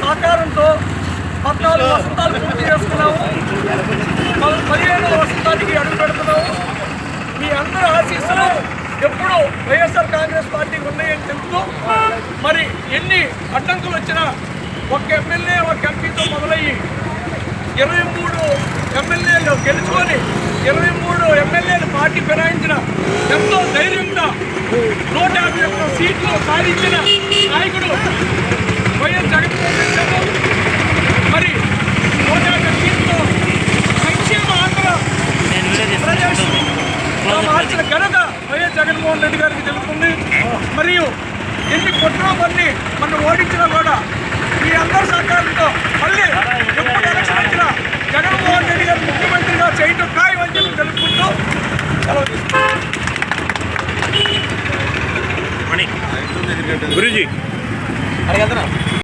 సహకారంతో 14 వసంతాలు పూర్తి చేసుకున్నాము. 15వ వసంతానికి అడుగు పెడుతున్నాము. మీ అందరూ ఆశీస్సులు ఎప్పుడు వైఎస్ఆర్ కాంగ్రెస్ పార్టీకి ఉన్నాయని తెలుపుతూ, మరి ఎన్ని అడ్డంకులు వచ్చినా ఒక ఎమ్మెల్యే ఒక ఎంపీతో మొదలయ్యి 23 ఎమ్మెల్యేలు గెలుచుకొని 23 ఎమ్మెల్యేలు పార్టీ ఫిరాయించిన ఎంతో ధైర్యంగా 151 సీట్లు సాధించిన నాయకుడు వైఎస్ జగన్మోహన్ రెడ్డి గారు. మరి 150 సీట్లు సంక్షేమ ఆంధ్రప్రదేశ్గా మార్చిన ఘనత వైఎస్ జగన్మోహన్ రెడ్డి గారికి తెలుస్తుంది. మరియు ఎన్ని కుట్రో పని మనం ఓడించినా కూడా మీ అందరి సహకారంతో మళ్ళీ ఎప్పుడు ఎలక్షన్ వచ్చినా జగన్మోహన్ రెడ్డి గారు ముఖ్యమంత్రిగా చేయటం ఖాయం అని చెప్పి తెలుపుకుంటూ సెలవు తీసుకుంటాం. గురూజీ అడిగేద్దాం.